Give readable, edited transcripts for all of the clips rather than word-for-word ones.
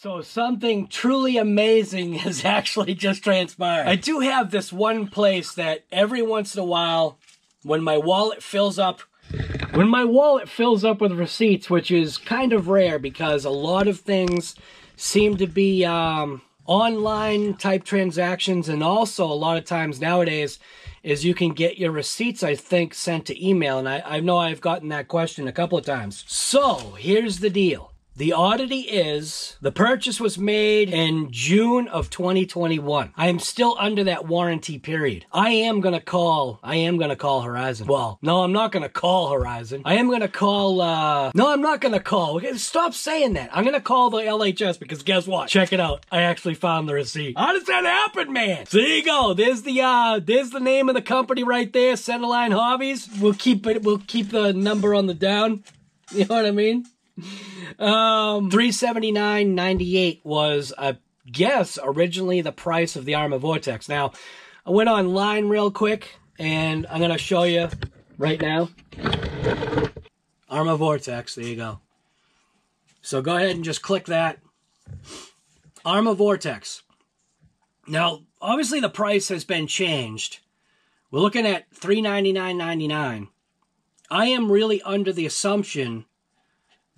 So something truly amazing has actually just transpired. I do have this one place that every once in a while, when my wallet fills up with receipts, which is kind of rare because a lot of things seem to be online type transactions, and also a lot of times nowadays is you can get your receipts, I think, sent to email, and I know I've gotten that question a couple of times. So here's the deal. The oddity is, the purchase was made in June of 2021. I am still under that warranty period. I am gonna call Horizon. Well, no, I'm not gonna call Horizon. I am gonna call, no, I'm not gonna call. Stop saying that. I'm gonna call the LHS because guess what? Check it out. I actually found the receipt. How does that happen, man? So there you go. There's the name of the company right there, Centerline Hobbies. We'll keep the number on the down. You know what I mean? $379.98 was, I guess, originally the price of the Arrma Vorteks. Now, I went online real quick, and I'm going to show you right now. Arrma Vorteks, there you go. So go ahead and just click that. Arrma Vorteks. Now, obviously the price has been changed. We're looking at $399.99. I am really under the assumption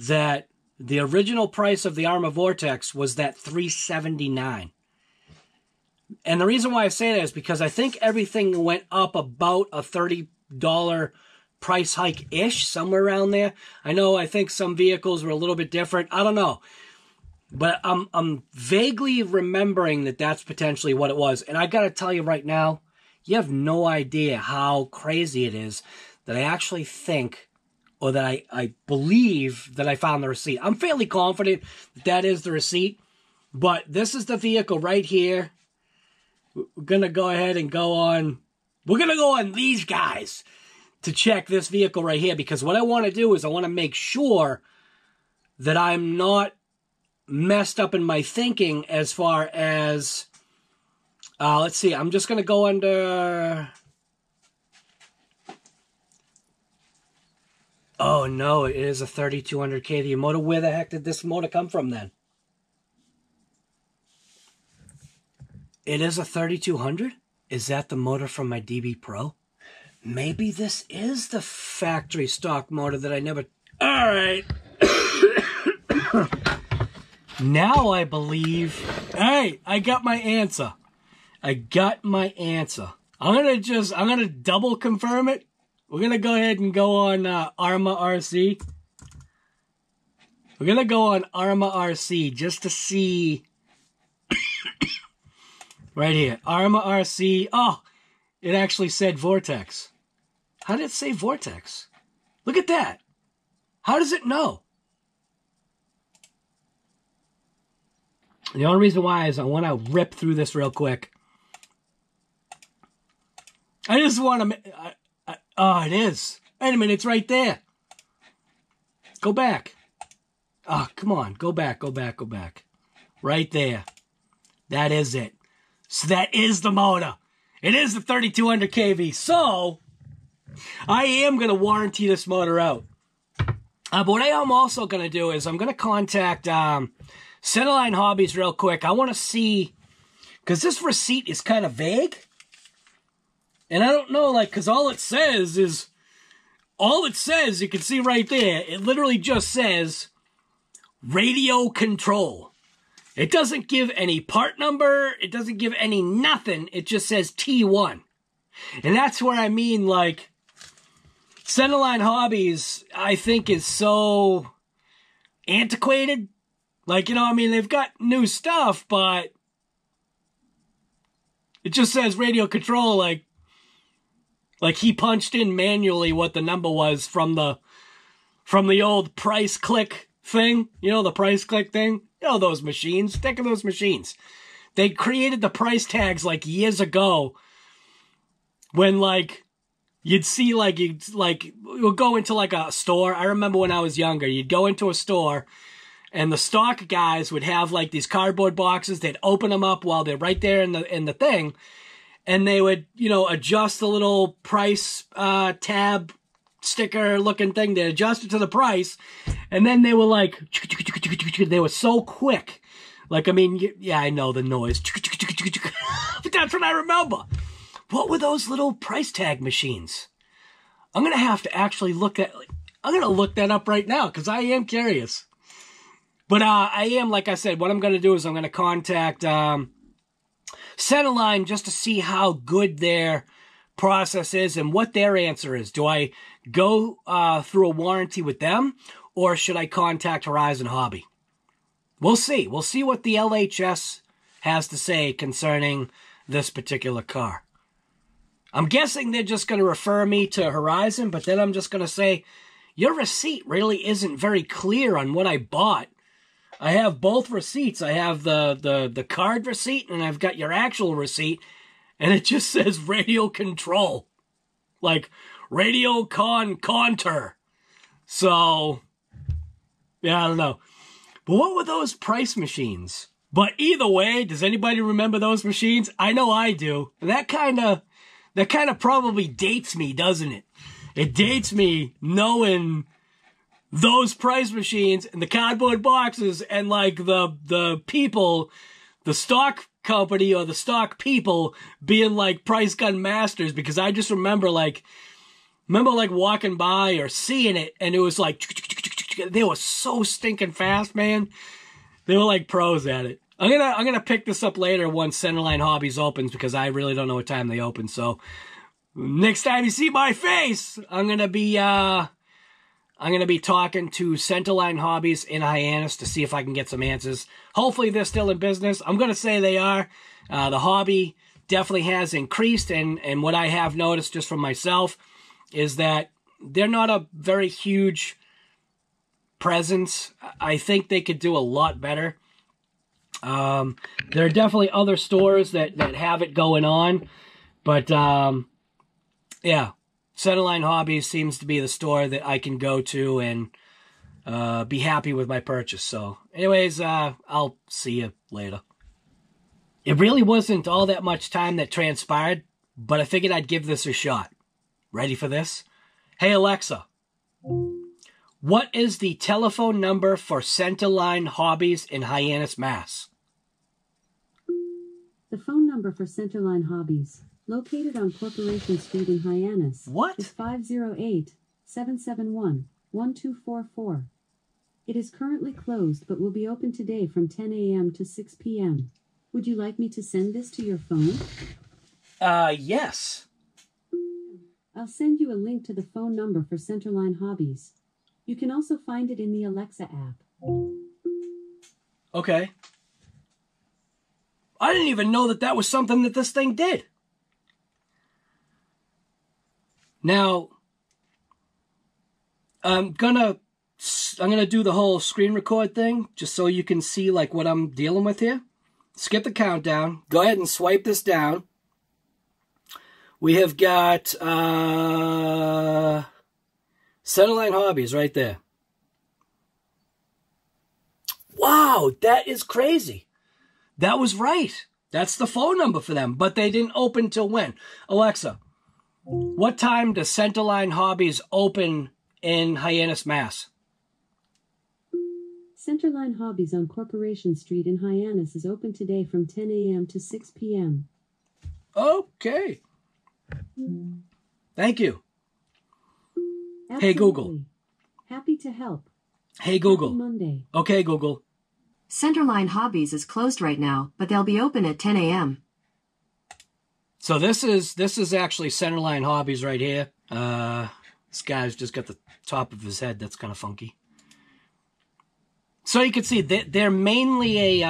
that the original price of the Arrma Vorteks was that $379. And the reason why I say that is because I think everything went up about a $30 price hike-ish, somewhere around there. I think some vehicles were a little bit different. I don't know. But I'm vaguely remembering that that's potentially what it was. And I got to tell you right now, you have no idea how crazy it is that I actually think, or that I believe that I found the receipt. I'm fairly confident that that is the receipt, but this is the vehicle right here. We're going to go ahead and go on. We're going to go on these guys to check this vehicle right here, because what I want to do is I want to make sure that I'm not messed up in my thinking as far as, let's see, I'm just going to go under... Oh, no, it is a 3200 kVA motor. Where the heck did this motor come from, then? It is a 3200? Is that the motor from my DB Pro? Maybe this is the factory stock motor that I never... All right. Now I believe... Hey, I got my answer. I'm going to double confirm it. We're going to go ahead and go on Arrma RC. We're going to go on Arrma RC just to see. Right here. Arrma RC. Oh, it actually said Vorteks. How did it say Vorteks? Look at that. How does it know? The only reason why is I want to rip through this real quick. I just want to... Oh, it is. Wait a minute, it's right there. Go back. Oh, come on. Go back. Right there. That is it. So that is the motor. It is the 3200 kV. So, I am going to warranty this motor out. But what I am also going to do is I'm going to contact Centerline Hobbies real quick. I want to see, because this receipt is kind of vague. And I don't know, because all it says, you can see right there, it literally just says radio control. It doesn't give any part number, it doesn't give any nothing, it just says T1. And that's where I mean, Centerline Hobbies, I think, is so antiquated. They've got new stuff, but it just says radio control, like he punched in manually what the number was from the old price click thing. You know, the price click thing? You know those machines. Think of those machines. They created the price tags years ago when you'd see you'll go into a store. I remember when I was younger, you'd go into a store and the stock guys would have these cardboard boxes. They'd open them up while they're right there in the thing. And they would, adjust the little price tab sticker looking thing. They adjust it to the price. And then they were they were so quick Like, I mean, yeah, I know the noise. But that's what I remember. What were those little price tag machines? I'm going to have to actually look at... I'm going to look that up right now because I am curious. But I am, like I said, what I'm going to do is I'm going to contact Centerline just to see how good their process is and what their answer is. Do I go through a warranty with them, or should I contact Horizon Hobby? We'll see. We'll see what the LHS has to say concerning this particular car. I'm guessing they're just going to refer me to Horizon, but then I'm just going to say, your receipt really isn't very clear on what I bought. I have both receipts. I have the card receipt, and I've got your actual receipt, and it just says radio control. Like, radio contour. So, yeah, I don't know. But what were those price machines? But either way, does anybody remember those machines? I know I do. And that kind of probably dates me, doesn't it? It dates me knowing those price machines and the cardboard boxes and like the people, the stock company or the stock people being like price gun masters, because I just remember like walking by or seeing it, and it was like they were so stinking fast, man. They were like pros at it. I'm gonna pick this up later once Centerline Hobbies opens, because I really don't know what time they open. So next time you see my face, I'm gonna be talking to Centerline Hobbies in Hyannis to see if I can get some answers. Hopefully they're still in business. I'm gonna say they are. The hobby definitely has increased, and what I have noticed just from myself is that they're not a very huge presence. I think they could do a lot better. There are definitely other stores that have it going on, but yeah, Centerline Hobbies seems to be the store that I can go to and be happy with my purchase. So anyways, I'll see you later. It really wasn't all that much time that transpired, but I figured I'd give this a shot. Ready for this? Hey Alexa, what is the telephone number for Centerline Hobbies in Hyannis, Mass? The phone number for Centerline Hobbies, located on Corporation Street in Hyannis, is 508-771-1244. It is currently closed but will be open today from 10 a.m. to 6 p.m. Would you like me to send this to your phone? Yes. I'll send you a link to the phone number for Centerline Hobbies. You can also find it in the Alexa app. Okay. I didn't even know that was something that this thing did. Now, I'm gonna do the whole screen record thing just so you can see like what I'm dealing with here. Skip the countdown. Go ahead and swipe this down. We have got Centerline Hobbies right there. Wow, that is crazy. That was right. That's the phone number for them, but they didn't open till when? Alexa, what time does Centerline Hobbies open in Hyannis, Mass? Centerline Hobbies on Corporation Street in Hyannis is open today from 10 a.m. to 6 p.m. Okay. Thank you. Absolutely. Hey, Google. Happy to help. Hey, Google. Happy Monday. Okay, Google. Centerline Hobbies is closed right now, but they'll be open at 10 a.m. So this is actually Centerline Hobbies right here. This guy's just got the top of his head. That's kind of funky. So you can see they're mainly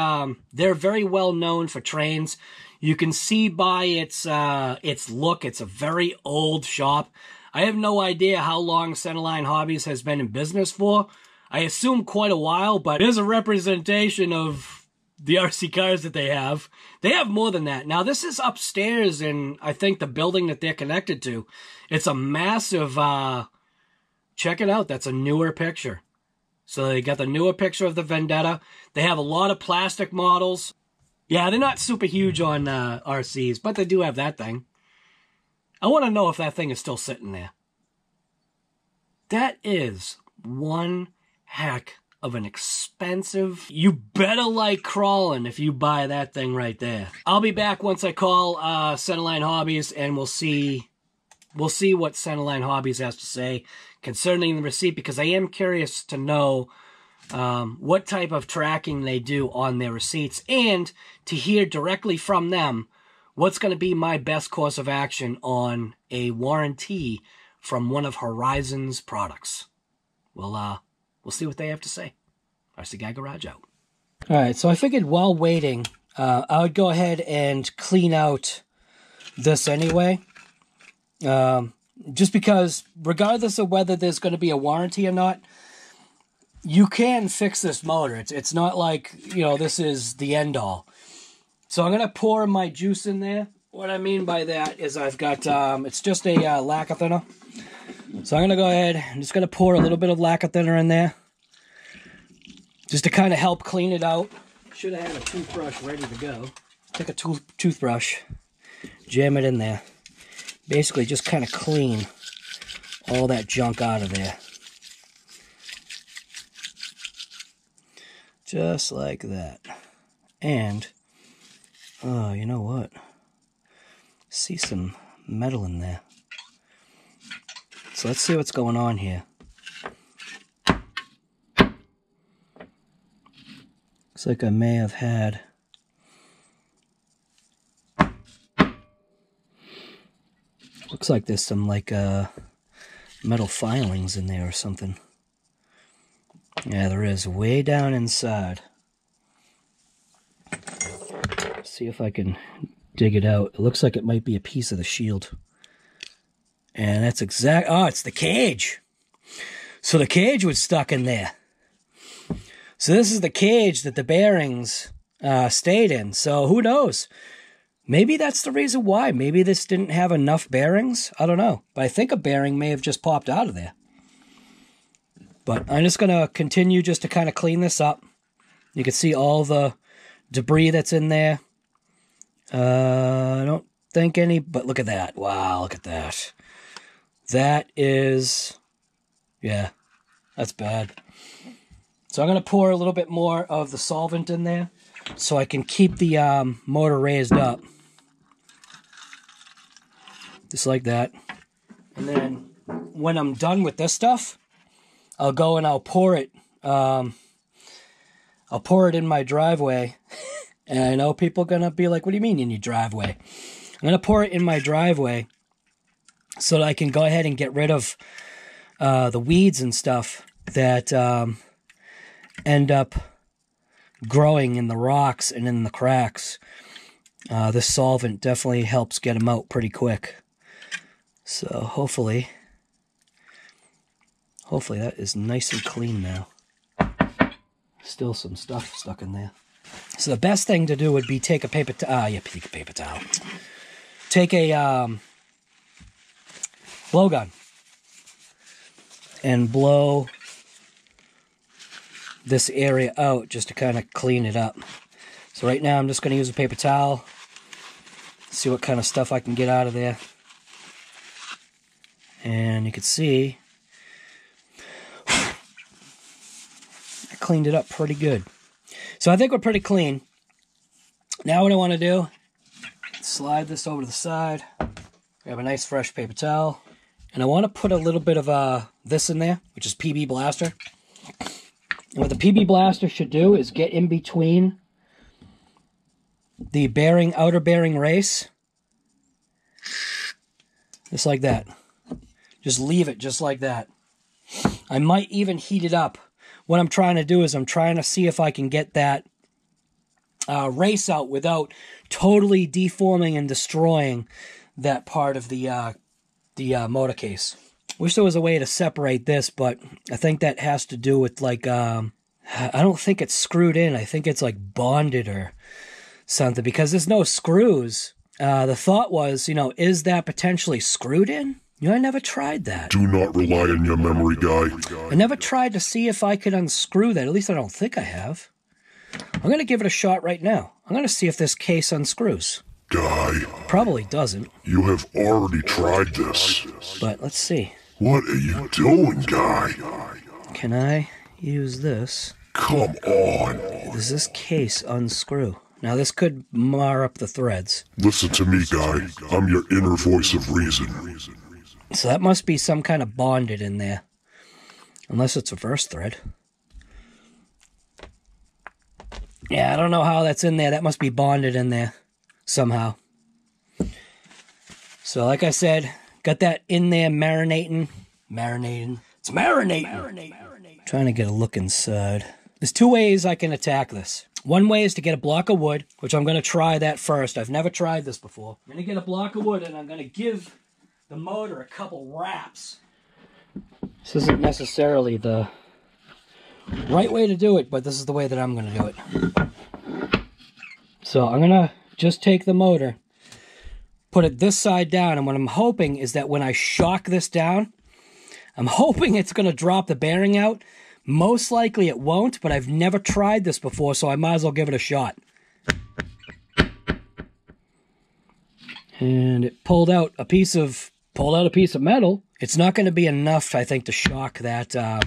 they're very well known for trains. You can see by its look, it's a very old shop. I have no idea how long Centerline Hobbies has been in business for. I assume quite a while, but there's a representation of the RC cars that they have. They have more than that. Now, this is upstairs in, I think, the building that they're connected to. It's a massive, check it out. That's a newer picture. So they got the newer picture of the Vendetta. They have a lot of plastic models. Yeah, they're not super huge on RCs, but they do have that thing. I want to know if that thing is still sitting there. That is one heck of an expensive, you better like crawling if you buy that thing right there. I'll be back once I call Centerline Hobbies, and we'll see what Centerline Hobbies has to say concerning the receipt, because I am curious to know what type of tracking they do on their receipts, and to hear directly from them what's going to be my best course of action on a warranty from one of Horizon's products. We'll see what they have to say. RC Guy Garage out. All right, so I figured while waiting, I would go ahead and clean out this anyway. Just because, regardless of whether there's going to be a warranty or not, you can fix this motor. It's not like, you know, this is the end all. So I'm going to pour my juice in there. What I mean by that is I've got, it's just a lacquer thinner. So I'm going to go ahead, I'm just going to pour a little bit of lacquer thinner in there, just to kind of help clean it out. Should have had a toothbrush ready to go. Take a toothbrush, jam it in there. Basically just kind of clean all that junk out of there. Just like that. And, oh, you know what? See some metal in there. So let's see what's going on here. Looks like I may have had looks like there's some like metal filings in there or something. Yeah, there is, way down inside. Let's see if I can dig it out. It looks like it might be a piece of the shield. And that's oh, it's the cage. So the cage was stuck in there. So this is the cage that the bearings stayed in. So who knows? Maybe that's the reason why. Maybe this didn't have enough bearings. I don't know. But I think a bearing may have just popped out of there. But I'm just going to continue just to kind of clean this up. You can see all the debris that's in there. I don't think any, but look at that. Wow, look at that. That is, yeah, that's bad. So I'm going to pour a little bit more of the solvent in there so I can keep the motor raised up. Just like that. And then when I'm done with this stuff, I'll go and I'll pour it in my driveway. And I know people are going to be like, what do you mean in your driveway? I'm going to pour it in my driveway so that I can go ahead and get rid of the weeds and stuff that end up growing in the rocks and in the cracks. This solvent definitely helps get them out pretty quick. So hopefully that is nice and clean now. Still some stuff stuck in there. So the best thing to do would be take a paper towel. Take a paper towel. Take a blowgun and blow this area out just to kind of clean it up. So right now I'm just going to use a paper towel. See what kind of stuff I can get out of there. And you can see I cleaned it up pretty good. So I think we're pretty clean. Now what I want to do, slide this over to the side. Grab a nice fresh paper towel. And I want to put a little bit of this in there, which is PB Blaster. And what the PB Blaster should do is get in between the bearing, outer bearing race. Just like that. Just leave it just like that. I might even heat it up. What I'm trying to do is I'm trying to see if I can get that race out without totally deforming and destroying that part of the motor case. Wish there was a way to separate this, but I think that has to do with like, I don't think it's screwed in. I think it's like bonded or something because there's no screws. The thought was, you know, is that potentially screwed in? You know, I never tried that. Do not rely on your memory, guy. I never tried to see if I could unscrew that. At least I don't think I have. I'm going to give it a shot right now. I'm going to see if this case unscrews. Guy. Probably doesn't. You have already tried this. But let's see. What are you doing, guy? Can I? use this. Come on. Does this case unscrew? Now this could mar up the threads. Listen to me, guy. I'm your inner voice of reason. So that must be some kind of bonded in there. Unless it's a first thread. Yeah, I don't know how that's in there. That must be bonded in there somehow. So like I said, got that in there marinating. It's marinating. Trying to get a look inside. There's two ways I can attack this. One way is to get a block of wood, which I'm going to try that first. I've never tried this before. I'm going to get a block of wood and I'm going to give the motor a couple wraps. This isn't necessarily the right way to do it, but this is the way that I'm going to do it. So I'm going to just take the motor, put it this side down, and what I'm hoping is that when I shock this down, I'm hoping it's going to drop the bearing out. Most likely it won't, but I've never tried this before, so I might as well give it a shot. And it pulled out a piece of metal. It's not going to be enough, I think, to shock that out.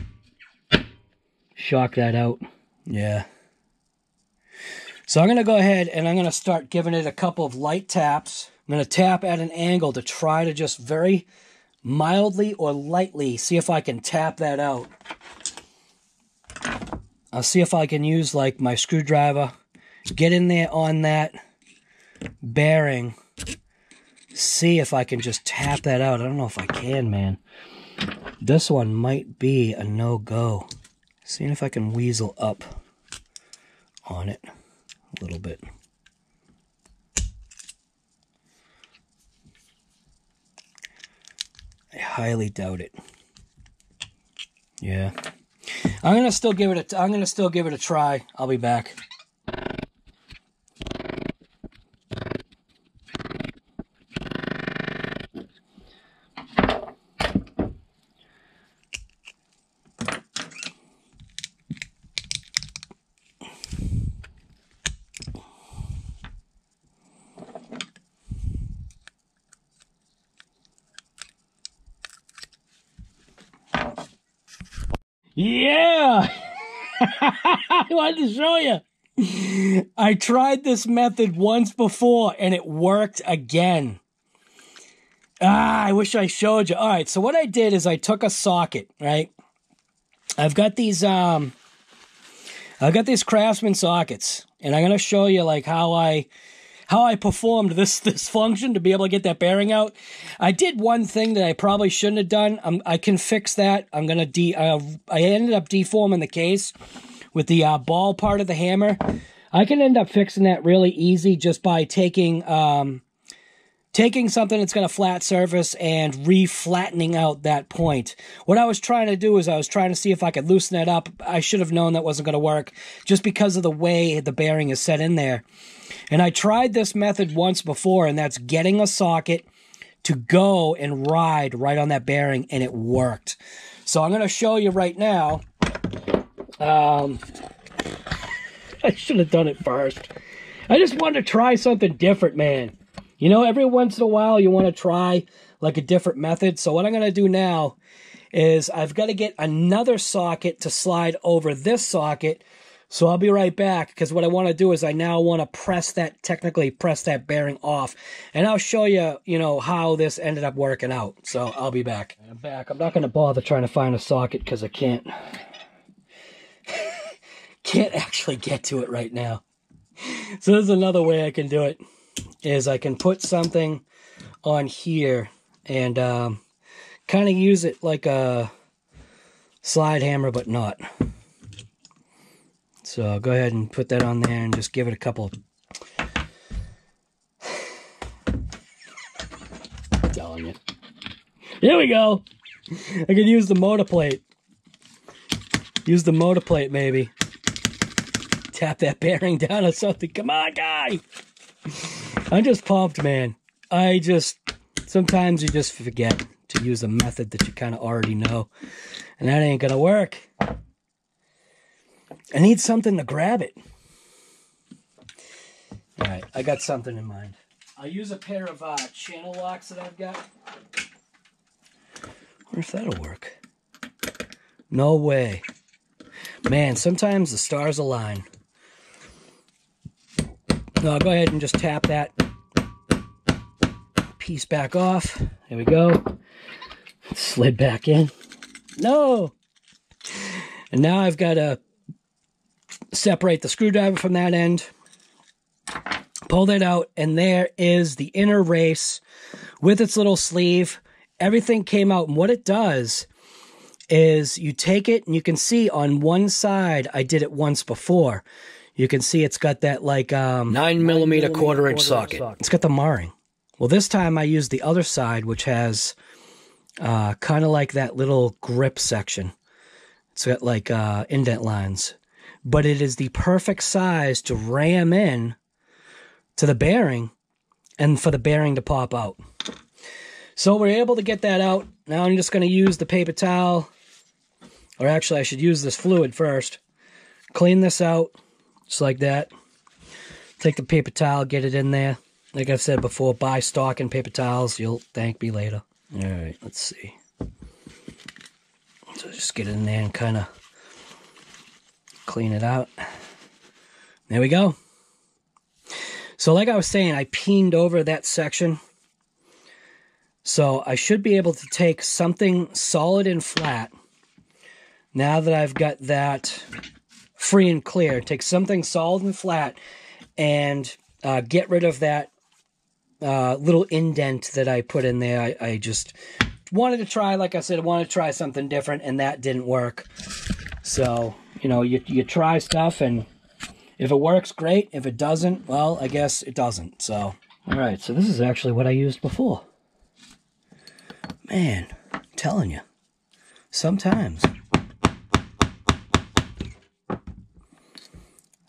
Yeah. So I'm going to go ahead and I'm going to start giving it a couple of light taps. I'm going to tap at an angle to try to just very mildly or lightly see if I can tap that out. I'll see if I can use like my screwdriver, get in there on that bearing, see if I can just tap that out. I don't know if I can, man. This one might be a no-go. Seeing if I can weasel up on it a little bit. I highly doubt it. Yeah. I'm gonna still give it a try. I'll be back. Yeah! I wanted to show you. I tried this method once before and it worked again. I wish I showed you. All right, so what I did is I took a socket, right? I've got these Craftsman sockets, and I'm going to show you like how I performed this function to be able to get that bearing out. I did one thing that I probably shouldn't have done. I can fix that. I'm gonna I ended up deforming the case with the ball part of the hammer. I can end up fixing that really easy just by taking something that's got a flat surface and re-flattening out that point. What I was trying to do is I was trying to see if I could loosen that up. I should have known that wasn't going to work just because of the way the bearing is set in there. And I tried this method once before, and that's getting a socket to go and ride right on that bearing, and it worked. So I'm going to show you right now. I should have done it first. I just wanted to try something different, man. You know, every once in a while you want to try like a different method. So what I'm going to do now is I've got to get another socket to slide over this socket. So I'll be right back, because what I want to do is I now want to technically press that bearing off. And I'll show you, you know, how this ended up working out. So I'll be back. I'm back. I'm not going to bother trying to find a socket because I can't actually get to it right now. So there's another way I can do it, is I can put something on here and kind of use it like a slide hammer, but not. So I'll go ahead and put that on there and just give it a couple. I'm telling you. Here we go. I could use the motor plate. Use the motor plate maybe. Tap that bearing down or something. Come on, guy. I'm just pumped, man. Sometimes you just forget to use a method that you kind of already know. And that ain't gonna work. I need something to grab it. All right, I got something in mind. I'll use a pair of channel locks that I've got. I wonder if that'll work. No way. Man, sometimes the stars align. Now I'll go ahead and just tap that piece back off. There we go. Slid back in. No! And now I've got to separate the screwdriver from that end. Pull that out, and there is the inner race with its little sleeve. Everything came out, and what it does is you take it, and you can see on one side, I did it once before. You can see it's got that like 9mm quarter-inch socket. It's got the marring. Well, this time I used the other side, which has kind of like that little grip section. It's got like indent lines. But it is the perfect size to ram in to the bearing and for the bearing to pop out. So we're able to get that out. Now I'm just going to use the paper towel. Or actually, I should use this fluid first. Clean this out, just like that. Take the paper towel, get it in there. Like I've said before, buy stock in paper towels. You'll thank me later. All right, let's see. So just get it in there and kind of clean it out. There we go. So like I was saying, I peened over that section. So I should be able to take something solid and flat. Now that I've got that free and clear, take something solid and flat and get rid of that little indent that I put in there. I just wanted to try, like I said, I wanted to try something different, and that didn't work. So, you know, you try stuff, and if it works, great. If it doesn't, well, I guess it doesn't. So, all right, so this is actually what I used before. Man, I'm telling you, sometimes.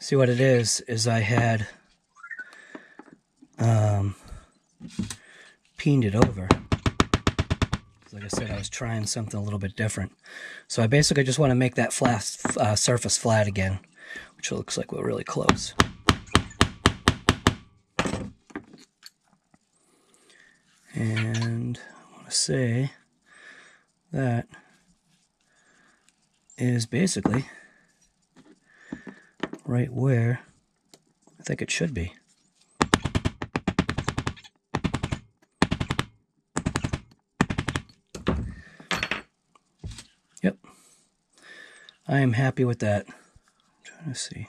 See what it is I had peened it over. Like I said, I was trying something a little bit different. So I basically just want to make that flat surface flat again, which looks like we're really close. And I want to say that is basically right where I think it should be. Yep. I am happy with that. I'm trying to see.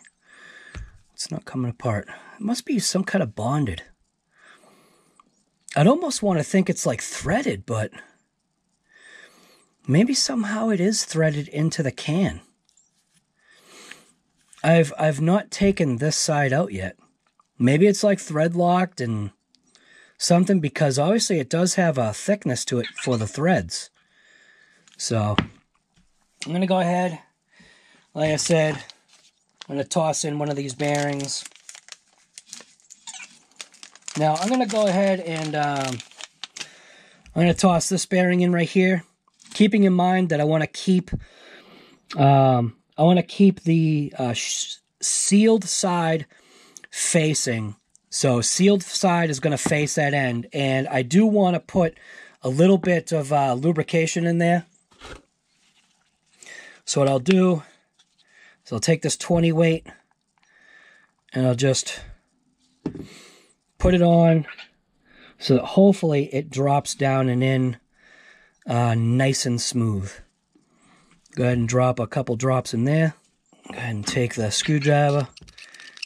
It's not coming apart. It must be some kind of bonded. I'd almost want to think it's like threaded, but maybe somehow it is threaded into the can. I've not taken this side out yet. Maybe it's like thread locked and something, because obviously it does have a thickness to it for the threads. So I'm going to go ahead, like I said, I'm going to toss in one of these bearings. Now I'm going to go ahead and I'm going to toss this bearing in right here, keeping in mind that I want to keep the sealed side facing. So sealed side is going to face that end, and I do want to put a little bit of lubrication in there. So what I'll do is I'll take this 20 weight and I'll just put it on so that hopefully it drops down and in nice and smooth. Go ahead and drop a couple drops in there. Go ahead and take the screwdriver,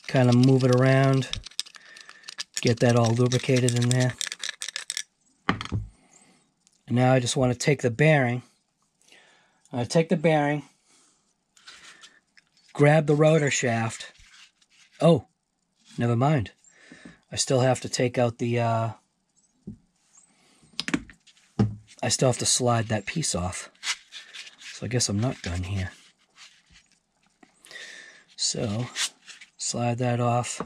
kind of move it around, get that all lubricated in there. And now I just want to take the bearing. I take the bearing, grab the rotor shaft. Oh, never mind. I still have to take out the, I still have to slide that piece off. So I guess I'm not done here. So, slide that off.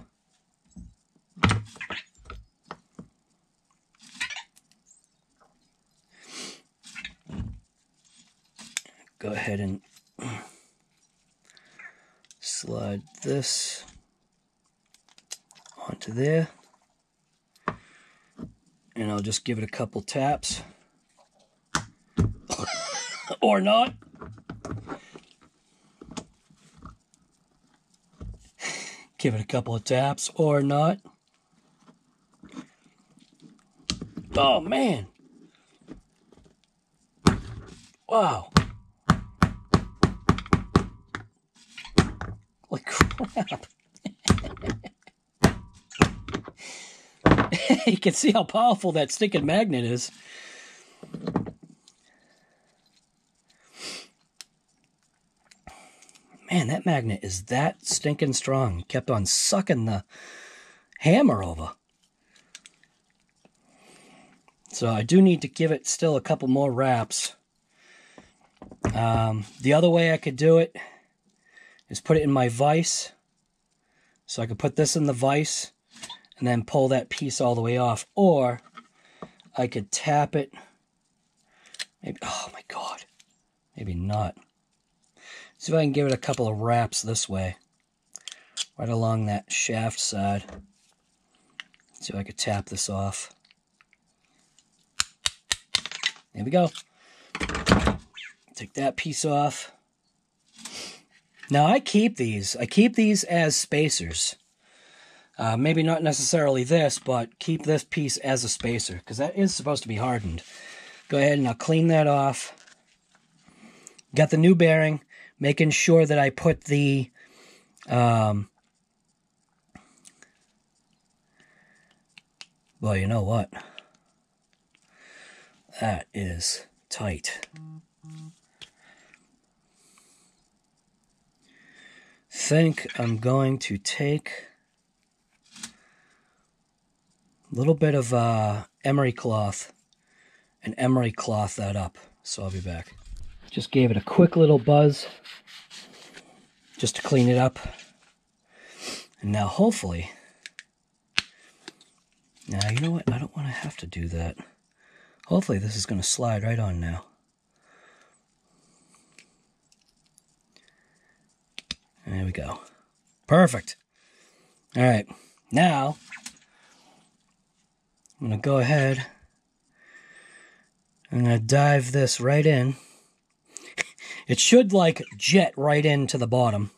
Go ahead and slide this onto there. And I'll just give it a couple taps. Or not. Give it a couple of taps or not. Oh, man. Wow. Holy crap. You can see how powerful that stinking magnet is. Man, that magnet is that stinking strong. Kept on sucking the hammer over. So I do need to give it still a couple more wraps. The other way I could do it is put it in my vise. So I could put this in the vise and then pull that piece all the way off. Or I could tap it. Maybe, oh my God. Maybe not. See if I can give it a couple of wraps this way. Right along that shaft side. See if I could tap this off. There we go. Take that piece off. Now I keep these. I keep these as spacers. Maybe not necessarily this, but keep this piece as a spacer, because that is supposed to be hardened. Go ahead and I'll clean that off. Got the new bearing, making sure that I put the well, you know what? That is tight. Think I'm going to take a little bit of emery cloth and emery cloth that up. So I'll be back. Just gave it a quick little buzz just to clean it up. And now hopefully, now you know what? I don't want to have to do that. Hopefully this is going to slide right on now. There we go. Perfect. All right. Now, I'm going to go ahead. I'm going to dive this right in. It should, like, jet right into the bottom.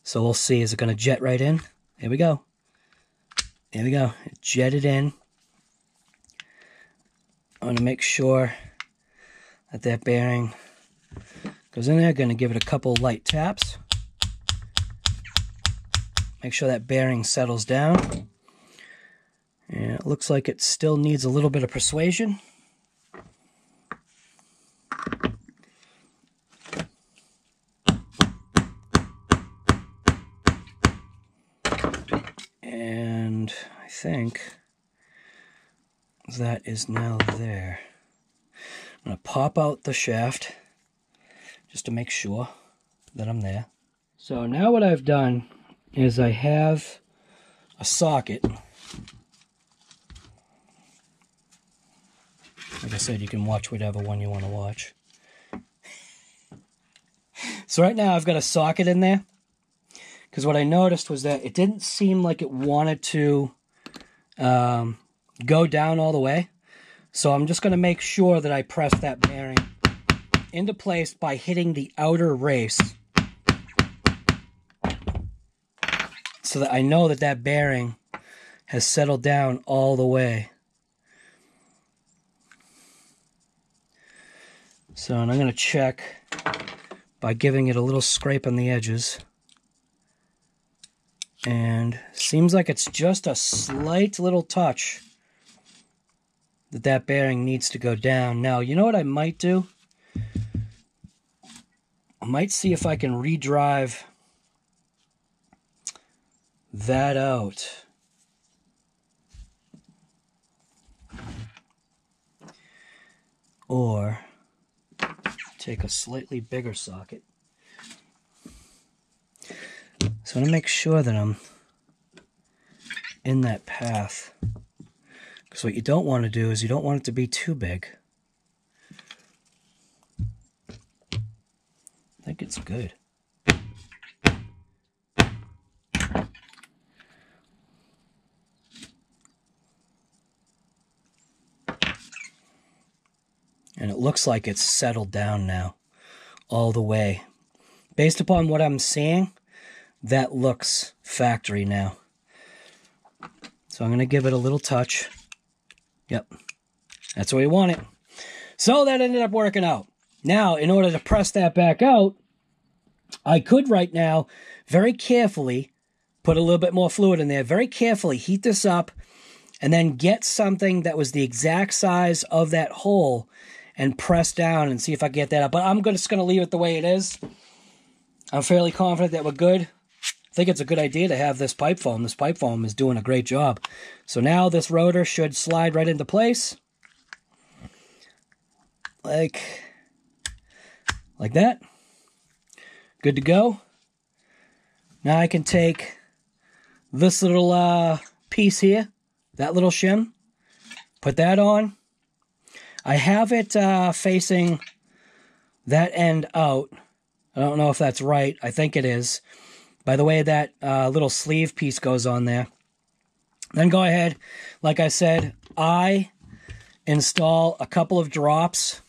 So we'll see. Is it going to jet right in? There we go. There we go. It jetted in. I want to make sure that that bearing goes in there. Going to give it a couple light taps. Make sure that bearing settles down. And it looks like it still needs a little bit of persuasion. And I think that is now there. I'm going to pop out the shaft just to make sure that I'm there. So now what I've done is I have a socket. Like I said, you can watch whatever one you want to watch. So right now I've got a socket in there, because what I noticed was that it didn't seem like it wanted to go down all the way. So I'm just going to make sure that I press that bearing into place by hitting the outer race, so that I know that that bearing has settled down all the way. So, and I'm going to check by giving it a little scrape on the edges. And seems like it's just a slight little touch that that bearing needs to go down. Now, you know what I might do? I might see if I can redrive that out. Or take a slightly bigger socket. So I'm going to make sure that I'm in that path. Because what you don't want to do is you don't want it to be too big. I think it's good. And it looks like it's settled down now, all the way. Based upon what I'm seeing, that looks factory now. So I'm going to give it a little touch. Yep, that's the way we want it. So that ended up working out. Now, in order to press that back out, I could right now very carefully put a little bit more fluid in there, very carefully heat this up, and then get something that was the exact size of that hole and press down and see if I get that up. But I'm just going to leave it the way it is. I'm fairly confident that we're good. I think it's a good idea to have this pipe foam. This pipe foam is doing a great job. So now this rotor should slide right into place. Like that. Good to go. Now I can take this little piece here, that little shim, put that on. I have it facing that end out. I don't know if that's right. I think it is. By the way, that little sleeve piece goes on there. Then go ahead, like I said, I install a couple of drops.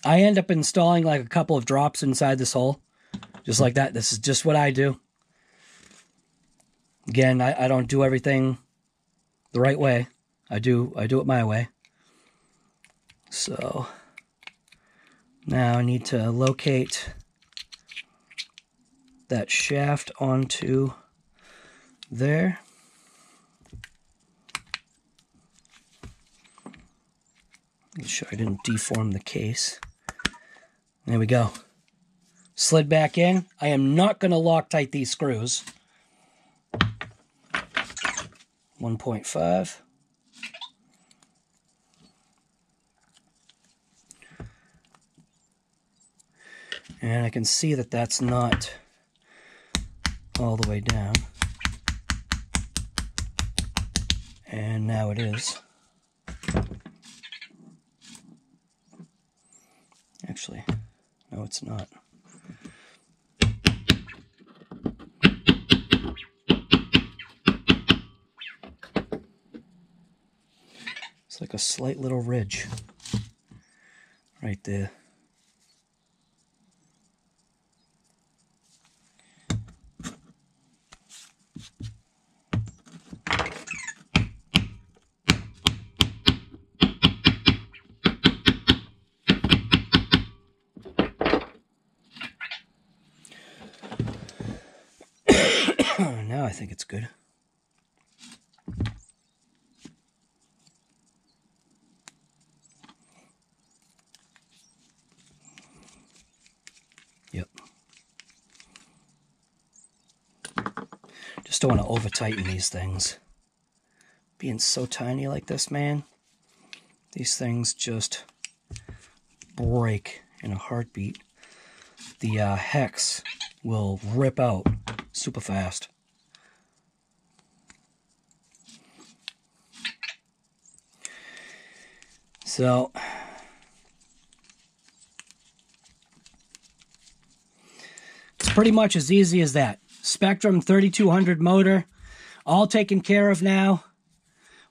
I end up installing like a couple of drops inside this hole. Just like that. This is just what I do. Again, I don't do everything the right way. I do it my way. So now I need to locate that shaft onto there. Make sure I didn't deform the case. There we go. Slid back in. I am not going to Loctite these screws. 1.5. And I can see that that's not all the way down. And now it is. Actually, no, it's not. It's like a slight little ridge right there. Now I think it's good. Yep. Just don't want to over tighten these things. Being so tiny like this, man, these things just break in a heartbeat. The hex will rip out super fast. So it's pretty much as easy as that. SPEKTRUM 3200 motor, all taken care of now.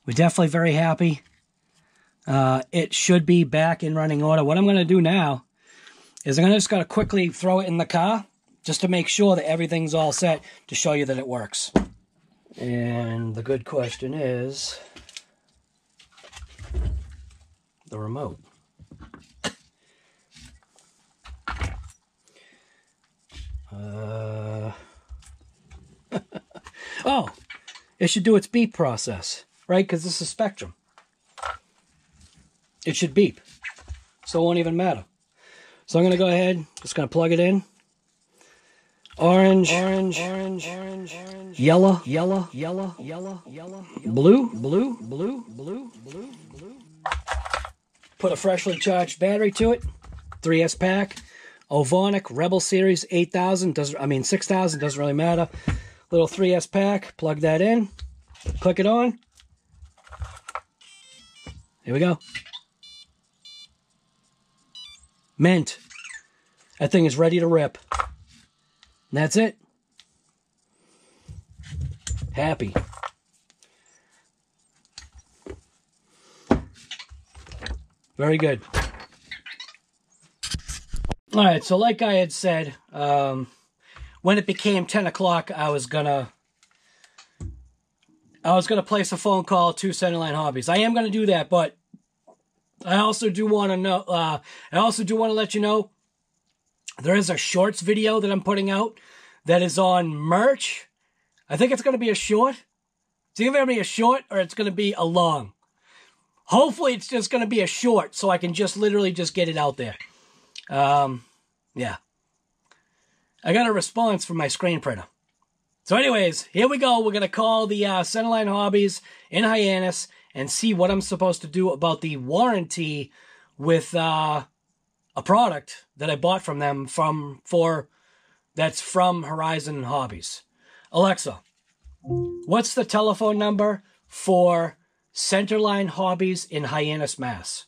We're definitely very happy. It should be back in running order. What I'm going to do now is I'm just going to quickly throw it in the car just to make sure that everything's all set to show you that it works. And the good question is the remote. Oh, it should do its beep process, right? Because this is SPEKTRUM. It should beep, so it won't even matter. So I'm going to go ahead, just going to plug it in. Orange, yellow, blue. Put a freshly charged battery to it. 3S pack. Ovonic Rebel Series 8000. 6,000, doesn't really matter. Little 3S pack. Plug that in. Click it on. Here we go. Mint. That thing is ready to rip. And that's it. Happy. Very good. All right, so like I had said, when it became 10 o'clock, I was gonna place a phone call to Centerline Hobbies. I am gonna do that, but I also do want to know. I also do want to let you know there is a shorts video that I'm putting out that is on merch. I think it's gonna be a short. It's either gonna be a short or it's gonna be a long. Hopefully, it's just gonna be a short, so I can just literally just get it out there. Yeah. I got a response from my screen printer. So anyways, here we go. We're going to call the Centerline Hobbies in Hyannis and see what I'm supposed to do about the warranty with a product that I bought from them that's from Horizon Hobbies. Alexa, what's the telephone number for Centerline Hobbies in Hyannis, Mass?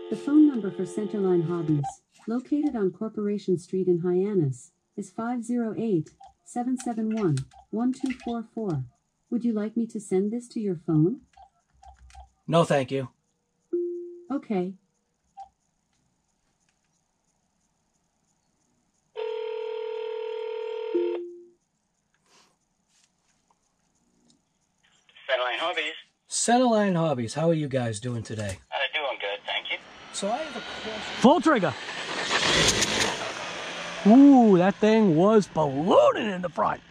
The phone number for Centerline Hobbies, located on Corporation Street in Hyannis, is 508-771-1244. Would you like me to send this to your phone? No, thank you. Okay. Centerline Hobbies. Centerline Hobbies, how are you guys doing today? Doing good, thank you. So I have a question. Full trigger. Ooh, that thing was ballooning in the front.